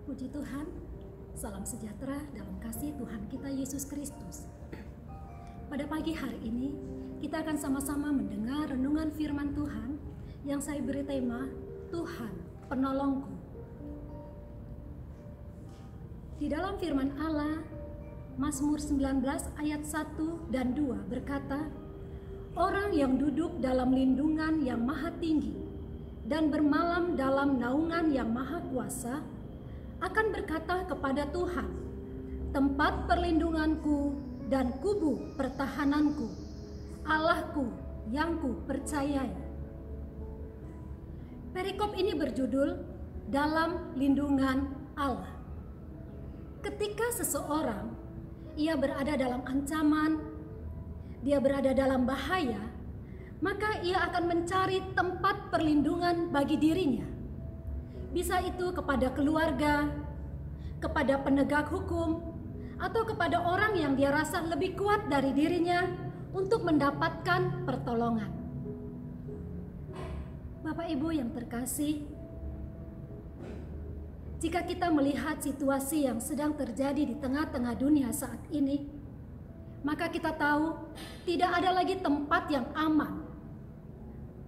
Puji Tuhan, salam sejahtera dalam kasih Tuhan kita Yesus Kristus. Pada pagi hari ini, kita akan sama-sama mendengar renungan firman Tuhan yang saya beri tema, Tuhan Penolongku. Di dalam firman Allah, Mazmur 19 ayat 1 dan 2 berkata, orang yang duduk dalam lindungan yang maha tinggi dan bermalam dalam naungan yang maha kuasa, akan berkata kepada Tuhan, tempat perlindunganku dan kubu pertahananku, Allahku yang ku percayai. Perikop ini berjudul dalam lindungan Allah. Ketika seseorang ia berada dalam ancaman, dia berada dalam bahaya, maka ia akan mencari tempat perlindungan bagi dirinya. Bisa itu kepada keluarga, kepada penegak hukum, atau kepada orang yang dia rasa lebih kuat dari dirinya untuk mendapatkan pertolongan. Bapak Ibu yang terkasih, jika kita melihat situasi yang sedang terjadi di tengah-tengah dunia saat ini, maka kita tahu tidak ada lagi tempat yang aman.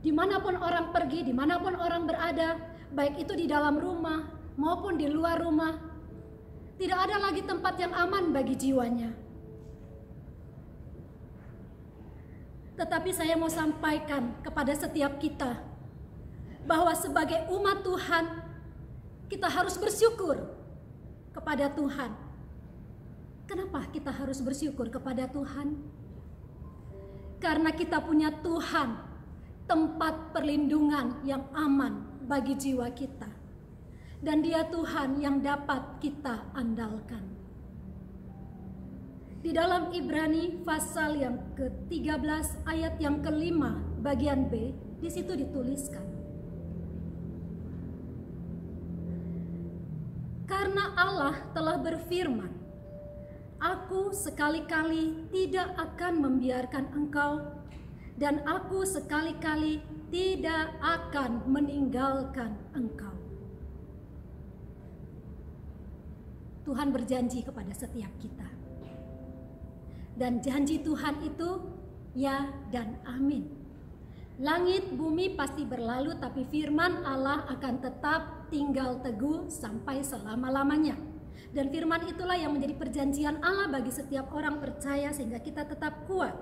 Dimanapun orang pergi, dimanapun orang berada, baik itu di dalam rumah maupun di luar rumah, tidak ada lagi tempat yang aman bagi jiwanya. Tetapi saya mau sampaikan kepada setiap kita bahwa sebagai umat Tuhan, kita harus bersyukur kepada Tuhan. Kenapa kita harus bersyukur kepada Tuhan? Karena kita punya Tuhan, tempat perlindungan yang aman bagi jiwa kita, dan Dia Tuhan yang dapat kita andalkan. Di dalam Ibrani pasal yang ke-13 ayat yang ke-5 bagian B, di situ dituliskan, karena Allah telah berfirman, aku sekali-kali tidak akan membiarkan engkau, dan aku sekali-kali tidak akan meninggalkan engkau. Tuhan berjanji kepada setiap kita. Dan janji Tuhan itu ya dan amin. Langit bumi pasti berlalu, tapi firman Allah akan tetap tinggal teguh sampai selama-lamanya. Dan firman itulah yang menjadi perjanjian Allah bagi setiap orang percaya sehingga kita tetap kuat.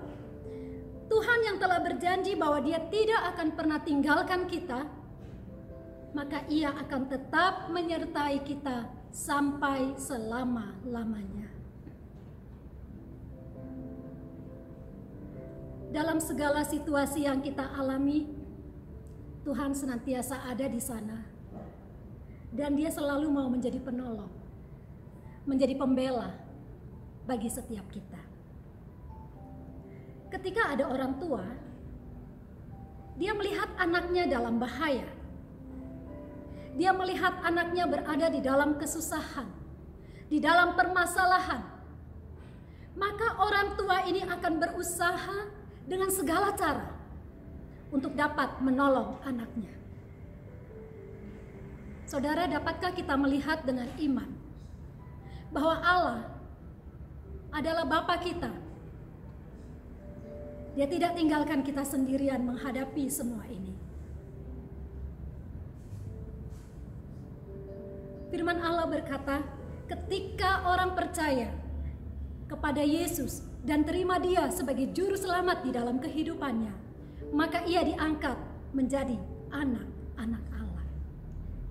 Tuhan yang telah berjanji bahwa Dia tidak akan pernah tinggalkan kita, maka Ia akan tetap menyertai kita sampai selama-lamanya. Dalam segala situasi yang kita alami, Tuhan senantiasa ada di sana. Dan Dia selalu mau menjadi penolong, menjadi pembela bagi setiap kita. Ketika ada orang tua, dia melihat anaknya dalam bahaya. Dia melihat anaknya berada di dalam kesusahan, di dalam permasalahan. Maka orang tua ini akan berusaha dengan segala cara untuk dapat menolong anaknya. Saudara, dapatkah kita melihat dengan iman bahwa Allah adalah Bapa kita? Dia tidak tinggalkan kita sendirian menghadapi semua ini. Firman Allah berkata, ketika orang percaya kepada Yesus dan terima Dia sebagai juru selamat di dalam kehidupannya, maka ia diangkat menjadi anak-anak Allah.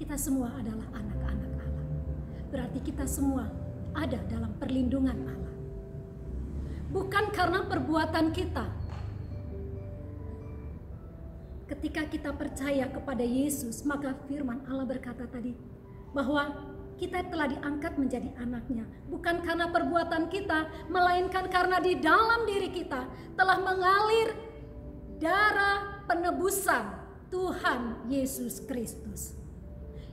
Kita semua adalah anak-anak Allah. Berarti kita semua ada dalam perlindungan Allah. Bukan karena perbuatan kita. Ketika kita percaya kepada Yesus, maka firman Allah berkata tadi bahwa kita telah diangkat menjadi anaknya. Bukan karena perbuatan kita, melainkan karena di dalam diri kita telah mengalir darah penebusan Tuhan Yesus Kristus.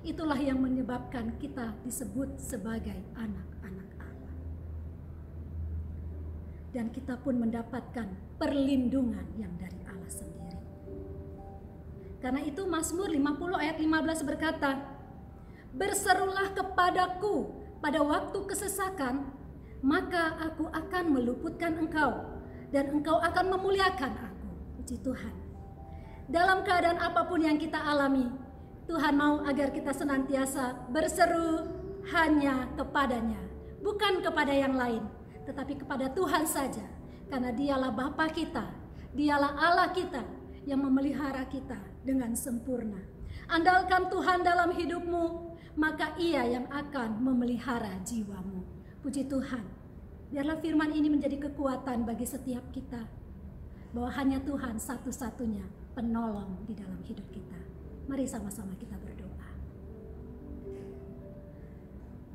Itulah yang menyebabkan kita disebut sebagai anak-anak Allah. Dan kita pun mendapatkan perlindungan yang dari Allah sendiri. Karena itu Mazmur 50 ayat 15 berkata, berserulah kepadaku pada waktu kesesakan, maka aku akan meluputkan engkau, dan engkau akan memuliakan aku. Puji Tuhan. Dalam keadaan apapun yang kita alami, Tuhan mau agar kita senantiasa berseru hanya kepadanya, bukan kepada yang lain, tetapi kepada Tuhan saja. Karena dialah Bapa kita, dialah Allah kita yang memelihara kita dengan sempurna. Andalkan Tuhan dalam hidupmu, maka Ia yang akan memelihara jiwamu. Puji Tuhan. Biarlah firman ini menjadi kekuatan bagi setiap kita, bahwa hanya Tuhan satu-satunya penolong di dalam hidup kita. Mari sama-sama kita berdoa.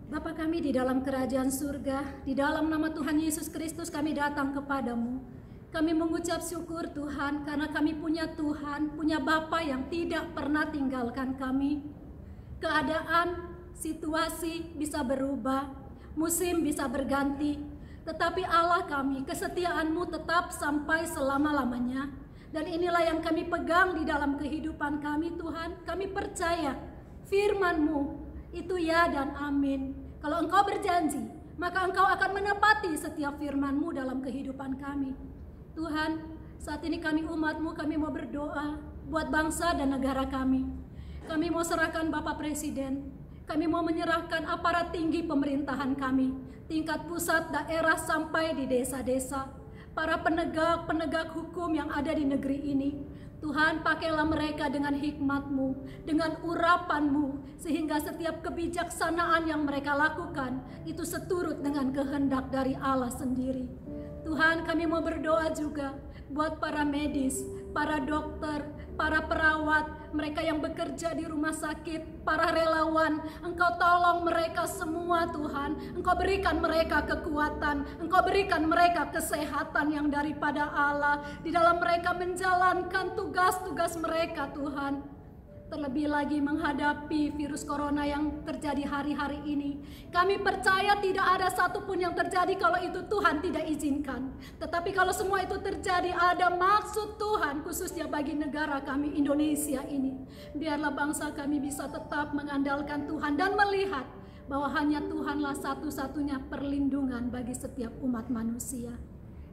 Bapa kami di dalam kerajaan surga, di dalam nama Tuhan Yesus Kristus kami datang kepadamu. Kami mengucap syukur Tuhan, karena kami punya Tuhan, punya Bapa yang tidak pernah tinggalkan kami. Keadaan, situasi bisa berubah, musim bisa berganti, tetapi Allah kami, kesetiaan-Mu tetap sampai selama-lamanya. Dan inilah yang kami pegang di dalam kehidupan kami Tuhan. Kami percaya firman-Mu itu ya dan amin. Kalau Engkau berjanji, maka Engkau akan menepati setiap firman-Mu dalam kehidupan kami. Tuhan, saat ini kami umat-Mu, kami mau berdoa buat bangsa dan negara kami. Kami mau serahkan Bapak Presiden. Kami mau menyerahkan aparat tinggi pemerintahan kami, tingkat pusat, daerah, sampai di desa-desa. Para penegak hukum yang ada di negeri ini, Tuhan, pakailah mereka dengan hikmat-Mu, dengan urapan-Mu, sehingga setiap kebijaksanaan yang mereka lakukan itu seturut dengan kehendak dari Allah sendiri. Tuhan, kami mau berdoa juga buat para medis, para dokter, para perawat, mereka yang bekerja di rumah sakit, para relawan. Engkau tolong mereka semua Tuhan. Engkau berikan mereka kekuatan, Engkau berikan mereka kesehatan yang daripada Allah di dalam mereka menjalankan tugas-tugas mereka Tuhan. Terlebih lagi menghadapi virus corona yang terjadi hari-hari ini. Kami percaya tidak ada satupun yang terjadi kalau itu Tuhan tidak izinkan. Tetapi kalau semua itu terjadi, ada maksud Tuhan khususnya bagi negara kami Indonesia ini. Biarlah bangsa kami bisa tetap mengandalkan Tuhan dan melihat bahwa hanya Tuhanlah satu-satunya perlindungan bagi setiap umat manusia.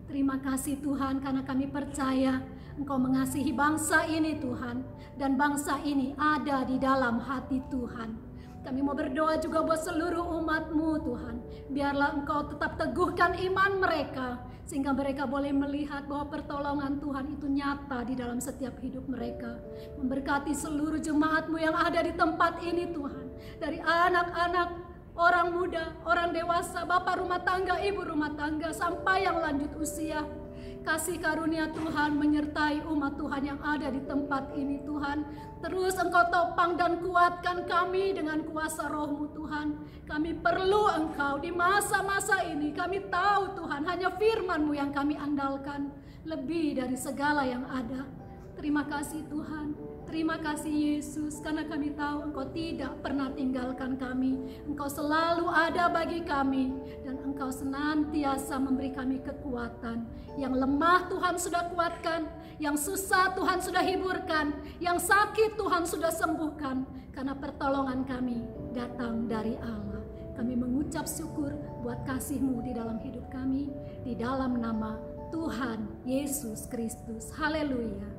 Terima kasih Tuhan, karena kami percaya Engkau mengasihi bangsa ini Tuhan, dan bangsa ini ada di dalam hati Tuhan. Kami mau berdoa juga buat seluruh umat-Mu Tuhan. Biarlah Engkau tetap teguhkan iman mereka, sehingga mereka boleh melihat bahwa pertolongan Tuhan itu nyata di dalam setiap hidup mereka. Memberkati seluruh jemaat-Mu yang ada di tempat ini Tuhan, dari anak-anak, orang muda, orang dewasa, bapak rumah tangga, ibu rumah tangga, sampai yang lanjut usia. Kasih karunia Tuhan menyertai umat Tuhan yang ada di tempat ini Tuhan. Terus Engkau topang dan kuatkan kami dengan kuasa Roh-Mu Tuhan. Kami perlu Engkau di masa-masa ini. Kami tahu Tuhan hanya firman-Mu yang kami andalkan lebih dari segala yang ada. Terima kasih Tuhan, terima kasih Yesus, karena kami tahu Engkau tidak pernah tinggalkan kami. Engkau selalu ada bagi kami, dan Engkau senantiasa memberi kami kekuatan. Yang lemah Tuhan sudah kuatkan, yang susah Tuhan sudah hiburkan, yang sakit Tuhan sudah sembuhkan, karena pertolongan kami datang dari Allah. Kami mengucap syukur buat kasih-Mu di dalam hidup kami, di dalam nama Tuhan Yesus Kristus. Haleluya.